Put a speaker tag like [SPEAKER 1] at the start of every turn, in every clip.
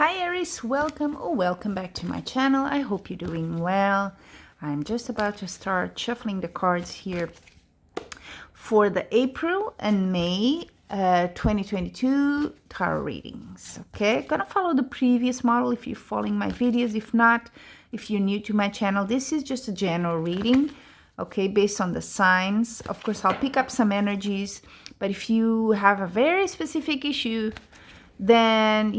[SPEAKER 1] Hi Aries, welcome or welcome back to my channel. I hope you're doing well. I'm just about to start shuffling the cards here for the April and May 2022 tarot readings. Okay, gonna follow the previous model if you're following my videos. If not, if you're new to my channel, this is just a general reading, okay, based on the signs. Of course, I'll pick up some energies, but if you have a very specific issue, then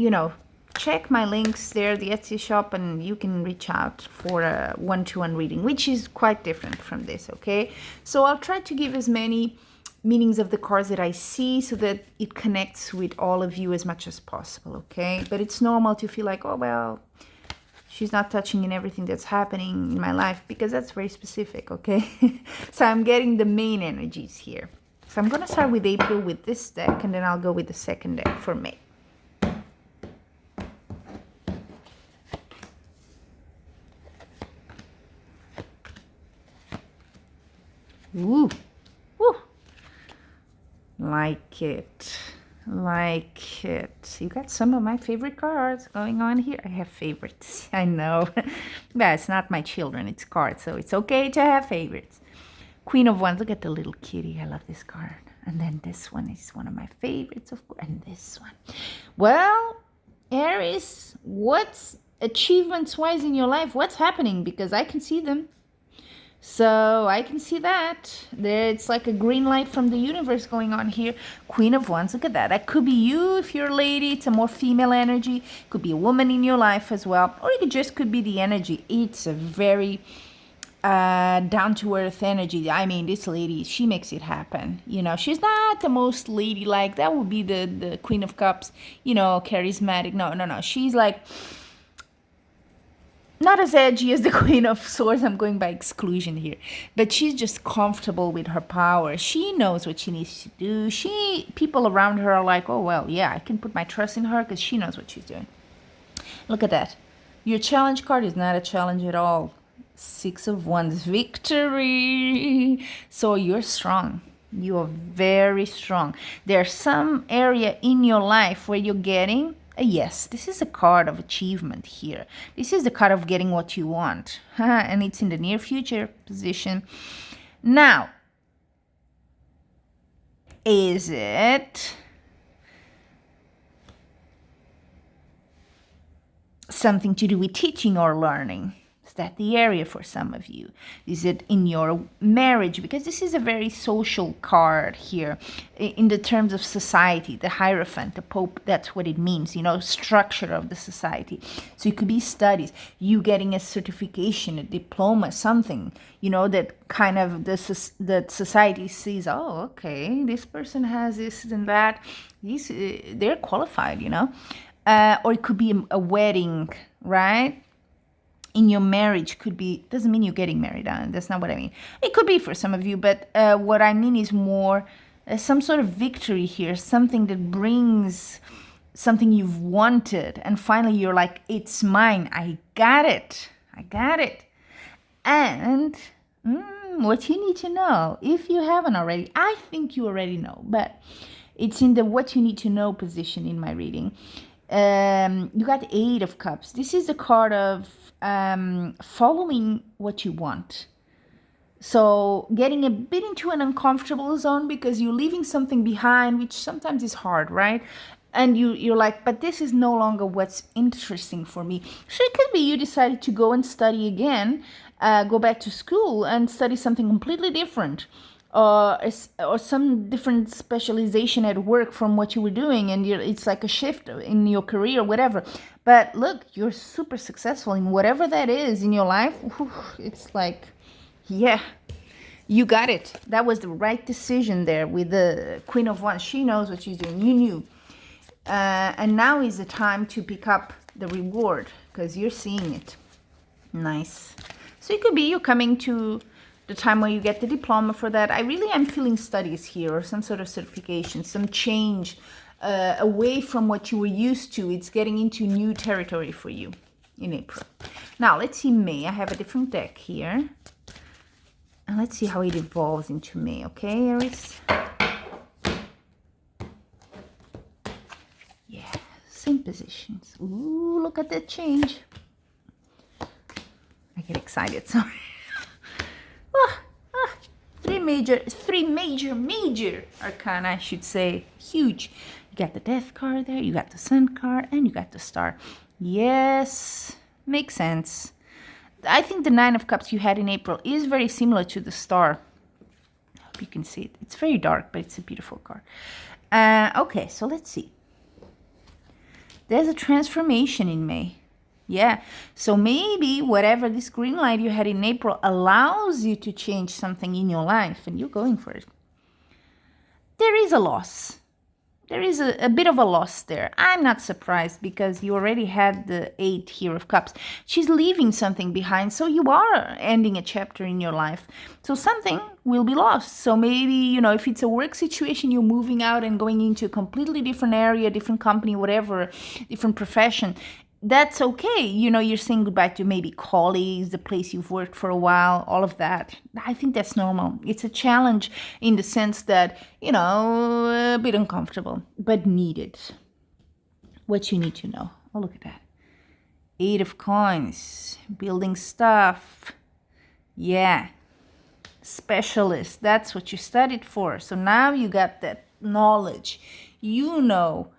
[SPEAKER 1] check my links there, the Etsy shop, and you can reach out for a one-to-one reading, which is quite different from this. Okay, so I'll try to give as many meanings of the cards that I see so that it connects with all of you as much as possible. Okay, but it's normal to feel like, oh well, she's not touching in everything that's happening in my life, because that's very specific. Okay, so I'm getting the main energies here. So I'm gonna start with April with this deck, and then I'll go with the second deck for May. Woo, woo, like it, like it. You got some of my favorite cards going on here. I have favorites, I know. But it's not my children, it's cards, so it's okay to have favorites. Queen of Wands, look at the little kitty. I love this card. And then this one is one of my favorites, of course. And this one. Well, Aries, what's achievements-wise in your life? What's happening? Because I can see them. So I can see that. It's like a green light from the universe going on here. Queen of Wands, look at that. That could be you if you're a lady. It's a more female energy. Could be a woman in your life as well. Or it just could be the energy. It's a very down-to-earth energy. I mean, this lady, she makes it happen. She's not the most ladylike. That would be the Queen of Cups, charismatic. No. She's like not as edgy as the Queen of Swords. I'm going by exclusion here. But she's just comfortable with her power. She knows what she needs to do. People around her are like, oh, well, yeah, I can put my trust in her because she knows what she's doing. Look at that. Your challenge card is not a challenge at all. Six of Wands, victory. So you're strong. You are very strong. There's some area in your life where you're getting a yes. This is a card of achievement here. This is the card of getting what you want. And it's in the near future position. Now, is it something to do with teaching or learning? Is that the area for some of you? Is it in your marriage? Because this is a very social card here in the terms of society. The Hierophant, the Pope, that's what it means, structure of the society. So it could be studies, you getting a certification, a diploma, something, that kind of that society sees, oh, okay, this person has this and that. They're qualified, or it could be a wedding, right? In your marriage, could be, doesn't mean you're getting married. That's not what I mean. It could be for some of you, but what I mean is more some sort of victory here, something that brings something you've wanted, and finally you're like, it's mine. I got it. And what you need to know, if you haven't already, I think you already know, but it's in the what you need to know position in my reading. You got 8 of Cups. This is a card of following what you want. So getting a bit into an uncomfortable zone because you're leaving something behind, which sometimes is hard, right? And you're like, but this is no longer what's interesting for me. So it could be you decided to go and study again, go back to school and study something completely different. Or some different specialization at work from what you were doing, and it's like a shift in your career or whatever. But look, you're super successful in whatever that is in your life. It's like, yeah, you got it. That was the right decision there with the Queen of Wands. She knows what she's doing. You knew. And now is the time to pick up the reward because you're seeing it. Nice. So it could be you coming to the time where you get the diploma for that. I really am feeling studies here, or some sort of certification, some change away from what you were used to. It's getting into new territory for you in April. Now, let's see May. I have a different deck here. And let's see how it evolves into May, okay, Aries? Yeah, same positions. Ooh, look at that change. I get excited, sorry. Three major arcana, I should say. Huge. You got the Death card there, you got the Sun card, and you got the Star. Yes, makes sense. I think the Nine of Cups you had in April is very similar to the Star. I hope you can see it. It's very dark, but it's a beautiful card. Okay, so let's see. There's a transformation in May. Yeah, so maybe whatever this green light you had in April allows you to change something in your life, and you're going for it. There is a loss. There is a bit of a loss there. I'm not surprised because you already had the 8 here of Cups. She's leaving something behind, so you are ending a chapter in your life. So something will be lost. So maybe, you know, if it's a work situation, you're moving out and going into a completely different area, different company, whatever, different profession. That's okay. You know, you're saying goodbye to maybe colleagues, the place you've worked for a while, all of that. I think that's normal. It's a challenge in the sense that, you know, a bit uncomfortable, but needed. What you need to know. Oh, look at that. 8 of Coins, building stuff. Yeah. Specialist. That's what you studied for. So now you got that knowledge. You know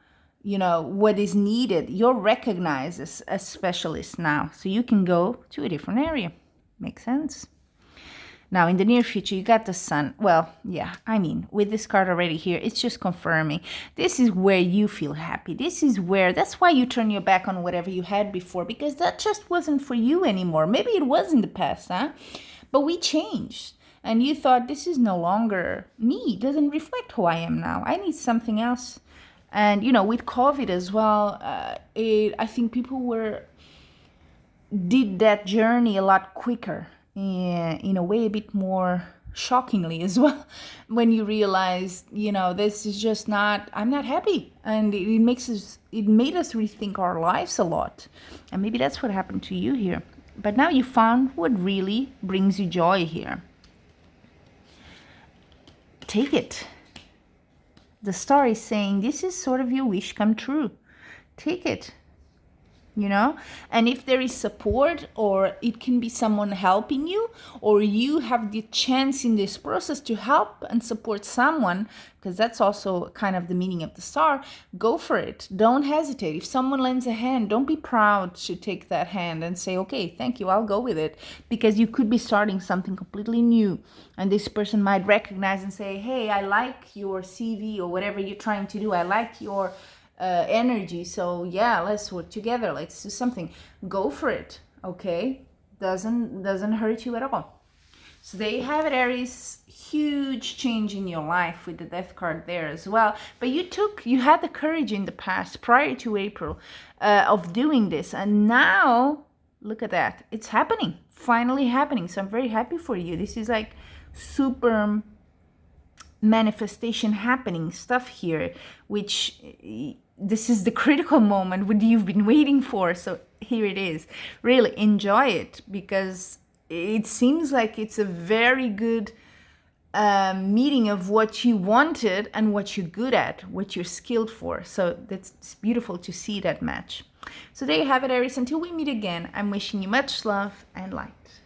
[SPEAKER 1] what is needed. You're recognized as a specialist now, so you can go to a different area. Makes sense? Now in the near future you got the Sun. Well, yeah, I mean, with this card already here, it's just confirming this is where you feel happy. That's why you turn your back on whatever you had before, because that just wasn't for you anymore. Maybe it was in the past, but we changed, and you thought, this is no longer me. It doesn't reflect who I am now. I need something else. And, you know, with COVID as well, I think people did that journey a lot quicker, in a way a bit more shockingly as well, when you realize, you know, this is just not, I'm not happy. And it made us rethink our lives a lot. And maybe that's what happened to you here. But now you found what really brings you joy here. Take it. The Star is saying this is sort of your wish come true. Take it, you know? And if there is support, or it can be someone helping you, or you have the chance in this process to help and support someone, because that's also kind of the meaning of the Star, go for it. Don't hesitate. If someone lends a hand, don't be proud to take that hand and say, okay, thank you, I'll go with it. Because you could be starting something completely new, and this person might recognize and say, hey, I like your CV or whatever you're trying to do. I like your energy. So yeah, let's work together. Let's do something. Go for it. Okay? Doesn't hurt you at all. So there you have it, Aries. Huge change in your life with the Death card there as well. But you had the courage in the past, prior to April, of doing this. And now, look at that. It's happening. Finally happening. So I'm very happy for you. This is like super manifestation happening stuff here, which this is the critical moment what you've been waiting for. So here it is. Really enjoy it, because it seems like it's a very good meeting of what you wanted and what you're good at, what you're skilled for. So it's beautiful to see that match. So there you have it, Aries. Until we meet again, I'm wishing you much love and light.